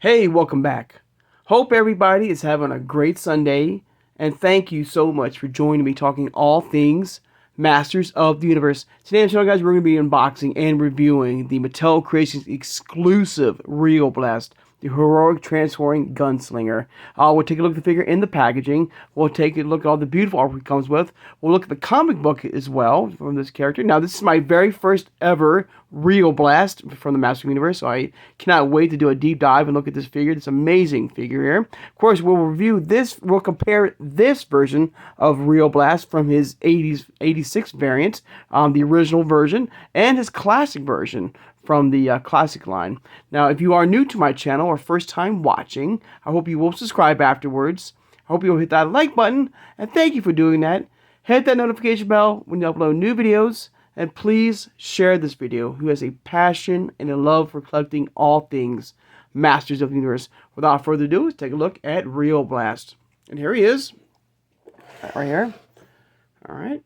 Hey, welcome back. Hope everybody is having a great Sunday, and thank you so much for joining me talking all things Masters of the Universe. Today on the channel, guys, we're going to be unboxing and reviewing the Mattel Creations exclusive RIO Blast, the heroic transforming gunslinger. We'll take a look at the figure in the packaging. We'll take a look at all the beautiful artwork it comes with. We'll look at the comic book as well from this character. Now, this is my very first ever RIO Blast from the Masters of the Universe, so I cannot wait to do a deep dive and look at this figure. This amazing figure here. Of course, we'll review this. We'll compare this version of RIO Blast from his 86 variant, the original version, and his classic version from the classic line. Now, if you are new to my channel or first time watching, I hope you will subscribe afterwards. I hope you'll hit that like button, and thank you for doing that. Hit that notification bell when you upload new videos, and please share this video who has a passion and a love for collecting all things Masters of the Universe. Without further ado, let's take a look at RIO Blast. And here he is, right here. All right,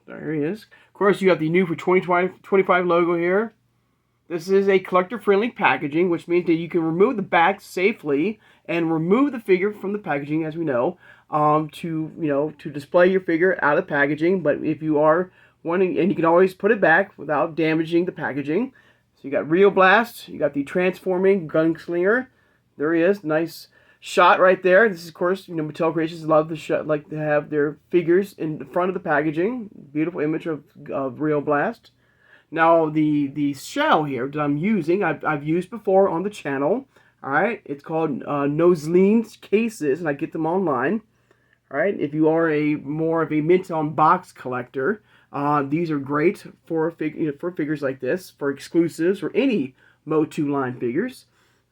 there he is. Of course, you have the new for 2025 logo here. This is a collector-friendly packaging, which means that you can remove the back safely and remove the figure from the packaging, as we know, to display your figure out of packaging. But if you are wanting, and you can always put it back without damaging the packaging. So you got RIO Blast, you got the transforming gunslinger. There he is, nice shot right there. This is, of course, Mattel Creations love the shot, like to have their figures in the front of the packaging. Beautiful image of RIO Blast. Now, the shell here that I'm using, I've used before on the channel. All right, it's called Noseline cases, and I get them online. All right, if you are more of a mint on box collector, these are great for figures like this, for exclusives or any Mo2 line figures.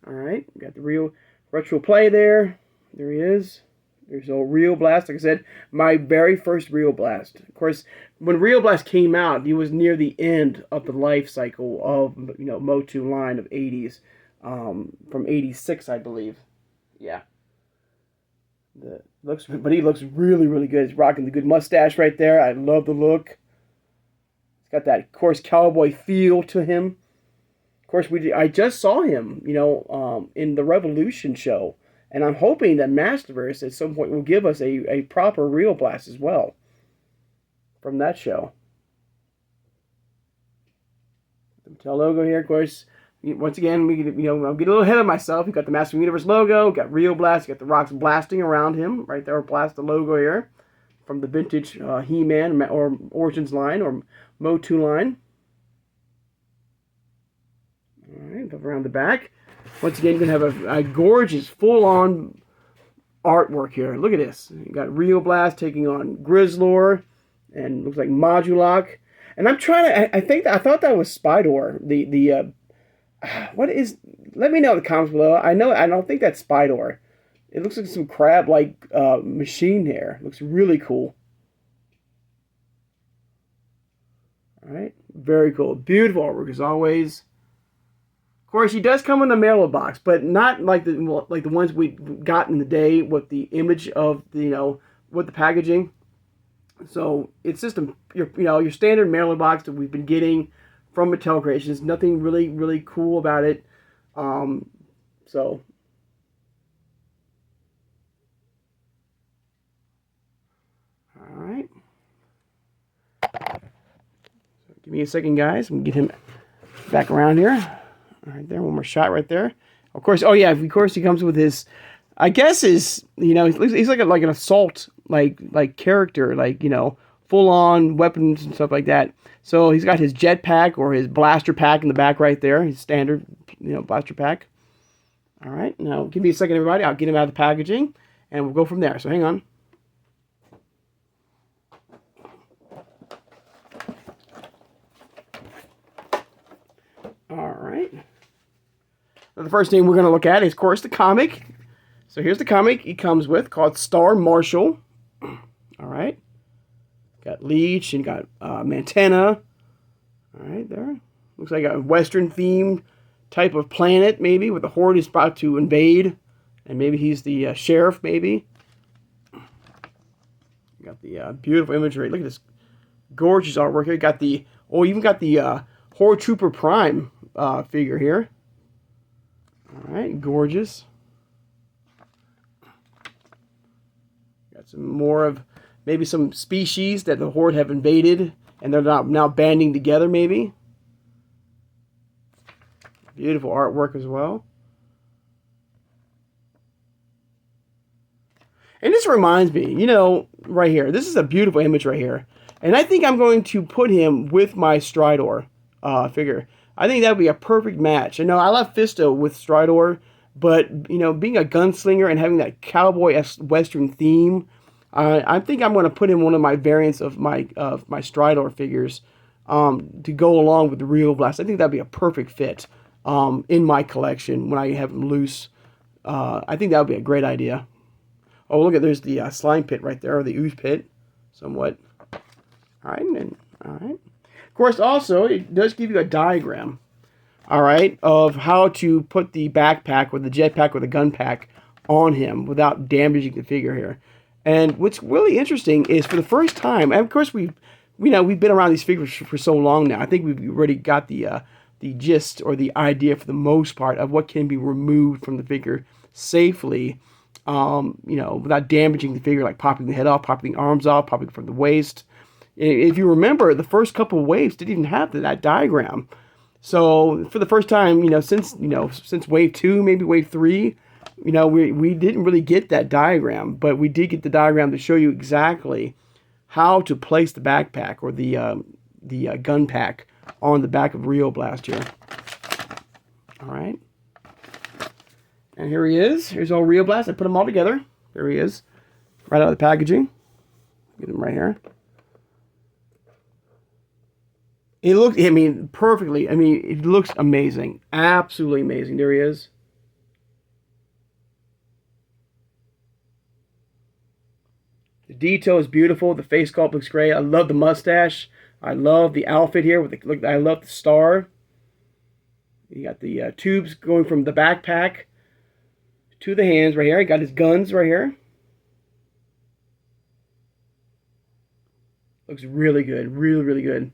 All right, got the RIO retro play there. There he is. There's a RIO Blast. Like I said, my very first RIO Blast. Of course, when RIO Blast came out, it was near the end of the life cycle of Mo2 line of 80s, from 86, I believe. Yeah. But he looks really, really good. He's rocking the good mustache right there. I love the look. He's got that, of course, cowboy feel to him. Of course, I just saw him, in the Revolution show. And I'm hoping that Masterverse at some point will give us a proper RIO Blast as well from that show. The Mattel logo here, of course. Once again, I'm getting a little ahead of myself. You got the Masters of the Universe logo, got RIO Blast, you got the rocks blasting around him right there. Blast the logo here from the vintage He-Man or Origins line or Mo2 line. All right, go around the back. Once again, you're going to have a gorgeous, full-on artwork here. Look at this. You got RIO Blast taking on Grizzlor, and looks like Modulok. And I'm trying to, I thought that was Spydor. What is, let me know in the comments below. I don't think that's Spydor. It looks like some crab-like machine hair. Looks really cool. All right, very cool. Beautiful artwork as always. Of course, he does come in the mailer box, but not like the ones we got in the day with the image of with the packaging. So it's just your standard mailer box that we've been getting from Mattel Creations. Nothing really cool about it. So all right. So give me a second, guys. I'm gonna get him back around here. All right, there, one more shot right there. Of course, oh yeah, of course he comes with his, I guess he's like an assault like character, full on weapons and stuff like that. So he's got his jetpack or his blaster pack in the back right there, his standard blaster pack. All right, now give me a second, everybody. I'll get him out of the packaging, and we'll go from there. So hang on. All right. Now, the first thing we're going to look at is, of course, the comic. So here's the comic he comes with, called Star Marshal. All right. Got Leech and got Montana. All right, there. Looks like a Western-themed type of planet, maybe, with the Horde is about to invade. And maybe he's the sheriff, maybe. Got the beautiful imagery. Look at this gorgeous artwork here. Got the, even got the Horde Trooper Prime figure here. All right, gorgeous. Got some more of maybe some species that the Horde have invaded, and they're now banding together, maybe. Beautiful artwork as well. And this reminds me, you know, right here. This is a beautiful image right here. And I think I'm going to put him with my Stridor figure. I think that would be a perfect match. I know I love Fisto with Stridor, but, you know, being a gunslinger and having that cowboy western theme, I think I'm going to put in one of my variants of my Stridor figures to go along with the RIO Blast. I think that'd be a perfect fit in my collection when I have them loose. I think that would be a great idea. Oh, look at, there's the slime pit right there, or the ooze pit, somewhat. All right, and all right. Of course, also, it does give you a diagram, all right, of how to put the backpack or the jetpack or the gun pack on him without damaging the figure here. And what's really interesting is, for the first time, and of course we've been around these figures for so long now. I think we've already got the gist or the idea for the most part of what can be removed from the figure safely. You know, without damaging the figure, like popping the head off, popping the arms off, popping from the waist. If you remember, the first couple of waves didn't even have that diagram. So for the first time, since wave 2, maybe wave 3, we didn't really get that diagram, but we did get the diagram to show you exactly how to place the backpack or the gun pack on the back of RIO Blast here. All right. And here he is. Here's all RIO Blast. I put them all together. There he is. Right out of the packaging. Get him right here. It looks, perfectly. It looks amazing. Absolutely amazing. There he is. The detail is beautiful. The face sculpt looks great. I love the mustache. I love the outfit here. I love the star. You got the tubes going from the backpack to the hands right here. He got his guns right here. Looks really good. Really, really good.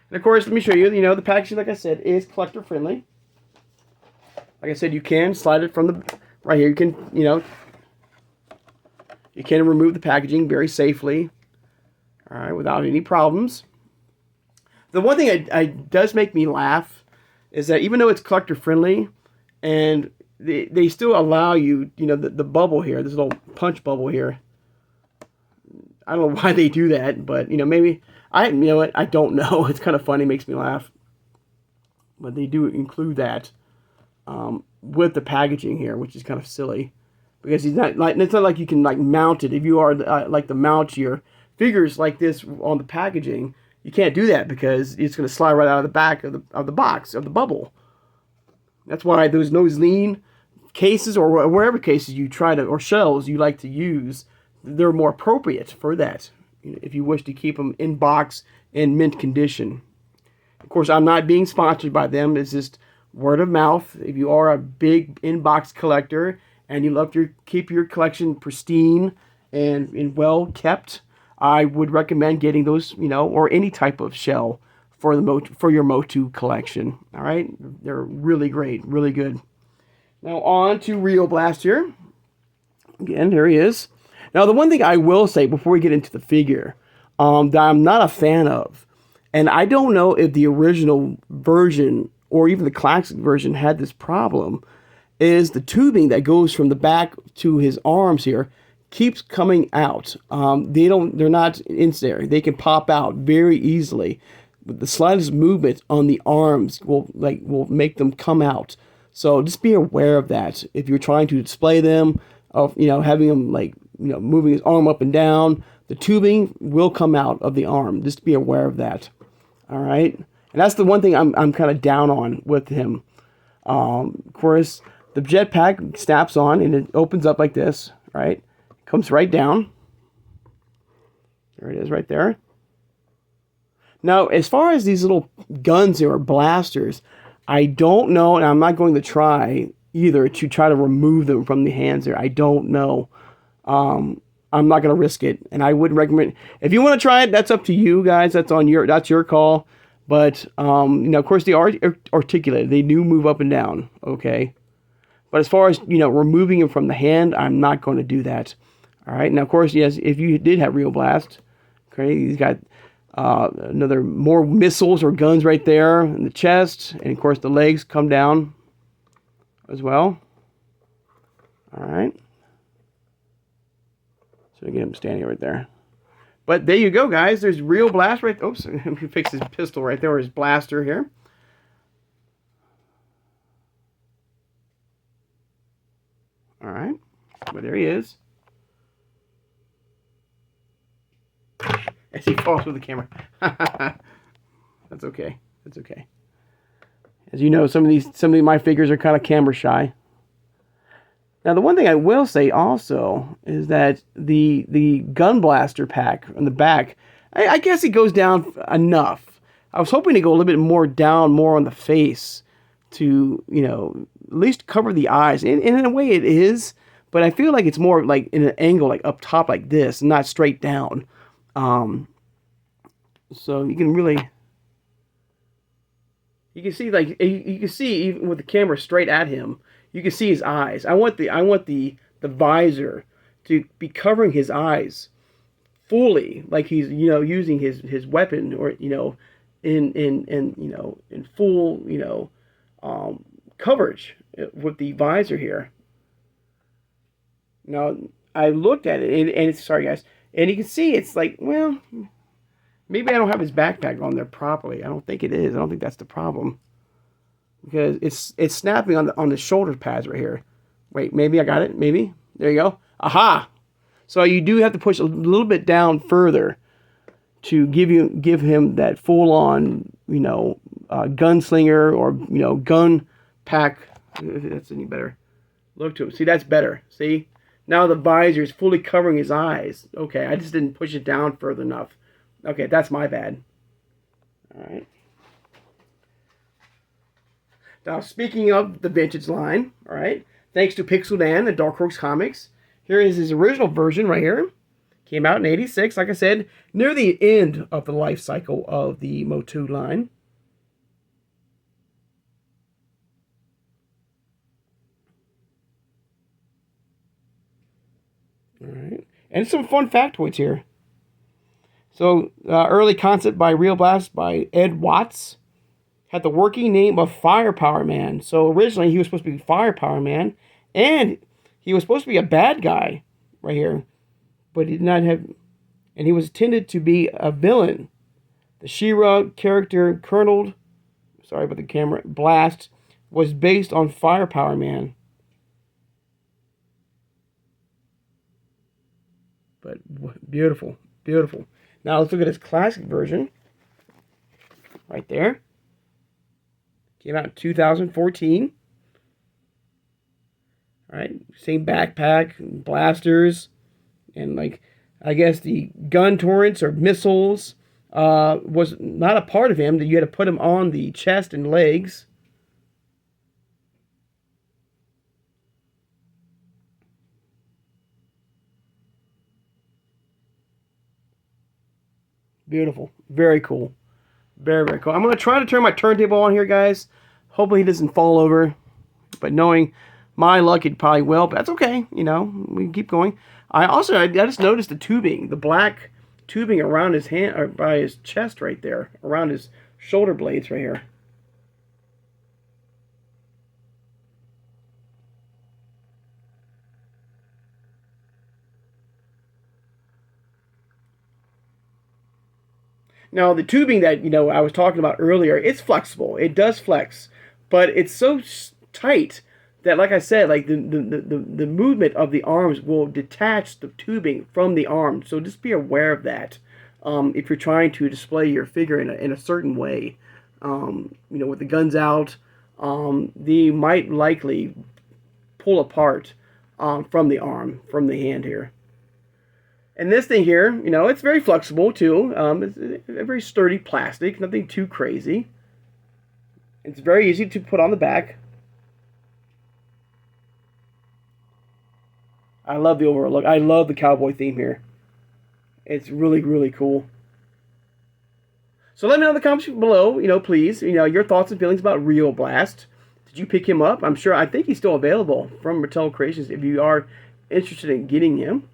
And of course, let me show you, the packaging, like I said, is collector friendly. Like I said, you can slide it from the, right here. You can, you can remove the packaging very safely. All right, without any problems. The one thing that does make me laugh is that even though it's collector friendly, and they still allow you, the bubble here, this little punch bubble here. I don't know why they do that, but, maybe, I don't know. It's kind of funny, makes me laugh. But they do include that with the packaging here, which is kind of silly. Because it's not like you can, mount it. If you are, to mount your figures like this on the packaging, you can't do that because it's going to slide right out of the back of the box, of the bubble. That's why those nose lean cases, or wherever cases you try to, or shells you like to use, they're more appropriate for that, if you wish to keep them in box in mint condition. Of course, I'm not being sponsored by them. It's just word of mouth. If you are a big in-box collector and you love to keep your collection pristine and well kept, I would recommend getting those, or any type of shell for your Motu collection. All right, they're really great, really good. Now on to RIO Blast here. Again, here he is. Now the one thing I will say before we get into the figure that I'm not a fan of, and I don't know if the original version or even the classic version had this problem, is the tubing that goes from the back to his arms here keeps coming out. They're not in there. They can pop out very easily. The slightest movement on the arms will make them come out. So just be aware of that if you're trying to display them, of having them moving his arm up and down. The tubing will come out of the arm. Just be aware of that. All right, and that's the one thing I'm kind of down on with him. Of course, the jetpack snaps on and it opens up like this. Right, comes right down. There it is, right there. Now, as far as these little guns or blasters, I don't know, and I'm not going to try either to try to remove them from the hands there. I don't know. I'm not going to risk it, and I wouldn't recommend. If you want to try it, that's up to you guys. That's your call. But of course, they are articulated. They do move up and down. Okay, but as far as removing them from the hand, I'm not going to do that. All right. Now, of course, yes, if you did have Rio Blast, okay, he's got another more missiles or guns right there in the chest, and of course the legs come down as well. All right. So get him standing right there. But there you go, guys. There's Rio Blast right. Oops, let me fix his pistol right there, or his blaster here. All right. Well, there he is. As he falls with the camera. That's okay. That's okay. As you know, some of my figures are kind of camera shy. Now, the one thing I will say also is that the gun blaster pack on the back, I guess it goes down enough. I was hoping to go a little bit more down, more on the face, to at least cover the eyes. And in a way, it is, but I feel like it's more like in an angle, like up top, like this, not straight down. So you can really. You can see, like, you can see even with the camera straight at him, you can see his eyes. I want the visor to be covering his eyes fully, like he's using his weapon, or in full coverage with the visor here. Now I looked at it, and it's, sorry guys, and you can see it's like, well, maybe I don't have his backpack on there properly. I don't think it is. I don't think that's the problem, because it's snapping on the shoulder pads right here. Wait, maybe I got it. Maybe there you go. Aha! So you do have to push a little bit down further to give him that full on gunslinger or gun pack. If that's any better. Look to him. See, that's better. See, now the visor is fully covering his eyes. Okay, I just didn't push it down further enough. Okay, that's my bad. All right. Now, speaking of the vintage line, all right, thanks to Pixel Dan and Dark Horse Comics, here is his original version right here. Came out in '86, like I said, near the end of the life cycle of the Motu line. All right, and some fun factoids here. So, early concept by Real Blast by Ed Watts. Had the working name of Firepower Man. So originally he was supposed to be Firepower Man, and he was supposed to be a bad guy right here, but he did not have, and he was intended to be a villain. The She-Ra character Colonel, sorry about the camera, Blast, was based on Firepower Man. But beautiful, beautiful. Now let's look at his classic version. Right there. Came out in 2014. All right, same backpack, blasters, and like, I guess the gun turrets or missiles was not a part of him. That you had to put him on the chest and legs. Beautiful, very cool. Very, very cool. I'm going to try to turn my turntable on here, guys. Hopefully he doesn't fall over. But knowing my luck, it probably will. But that's okay. We can keep going. I just noticed the tubing, the black tubing around his hand, or by his chest right there, around his shoulder blades right here. Now, the tubing that, I was talking about earlier, it's flexible. It does flex. But it's so tight that, like I said, like the movement of the arms will detach the tubing from the arm. So just be aware of that if you're trying to display your figure in a certain way. With the guns out, they might likely pull apart from the arm, from the hand here. And this thing here, it's very flexible too. It's a very sturdy plastic, nothing too crazy. It's very easy to put on the back. I love the overall look. I love the cowboy theme here. It's really, really cool. So let me know in the comments below, please, your thoughts and feelings about RIO Blast. Did you pick him up? I think he's still available from Mattel Creations if you are interested in getting him.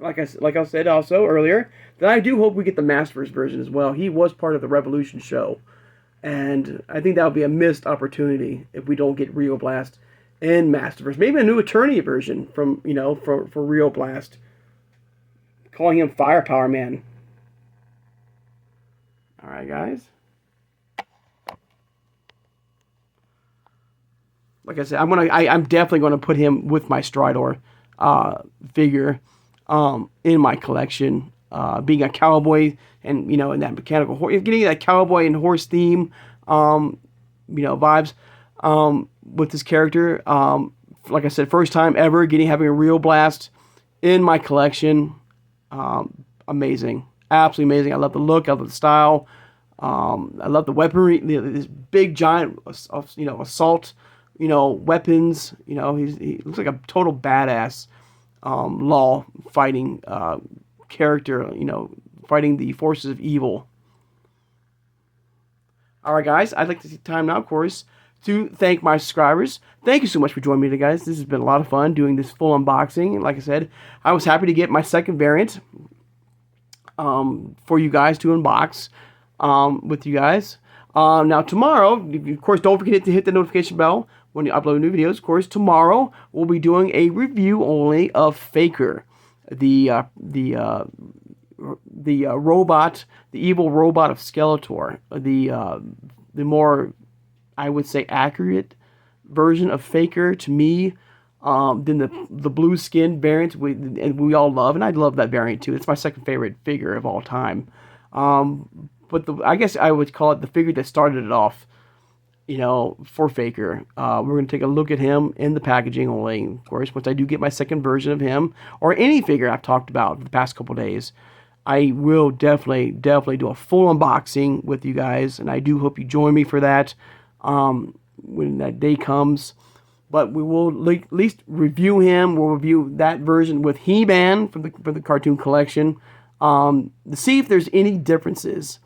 Like I said also earlier, that I do hope we get the Masterverse version as well. He was part of the Revolution show. And I think that would be a missed opportunity if we don't get RIO Blast in Masterverse. Maybe a new Eternity version from, for RIO Blast. Calling him Firepower Man. Alright, guys. Like I said, I'm definitely gonna put him with my Stridor figure in my collection. Being a cowboy and in that mechanical horse, getting that cowboy and horse theme, vibes with this character. Like I said, first time ever having a RIO Blast in my collection. Amazing, absolutely amazing. I love the look, I love the style. I love the weaponry. This big giant, assault, weapons. He looks like a total badass law fighting character. Fighting the forces of evil. All right, guys. I'd like to take time now, of course, to thank my subscribers. Thank you so much for joining me today, guys. This has been a lot of fun doing this full unboxing. And like I said, I was happy to get my second variant for you guys to unbox with you guys. Now, tomorrow, of course, don't forget to hit the notification bell when you upload new videos. Of course, tomorrow we'll be doing a review only of Faker, the robot, the evil robot of Skeletor, the more, I would say, accurate version of Faker to me than the blue skin variant we all love, and I love that variant too. It's my second favorite figure of all time. But I guess I would call it the figure that started it off, for Faker. We're going to take a look at him in the packaging only. Of course, once I do get my second version of him, or any figure I've talked about the past couple days, I will definitely do a full unboxing with you guys, and I do hope you join me for that when that day comes. But we will at least review him. We'll review that version with He-Man from the cartoon collection to see if there's any differences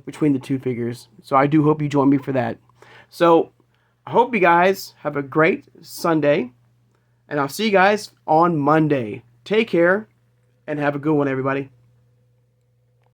between the two figures. So I do hope you join me for that. So I hope you guys have a great Sunday, and I'll see you guys on Monday. Take care, and have a good one, everybody.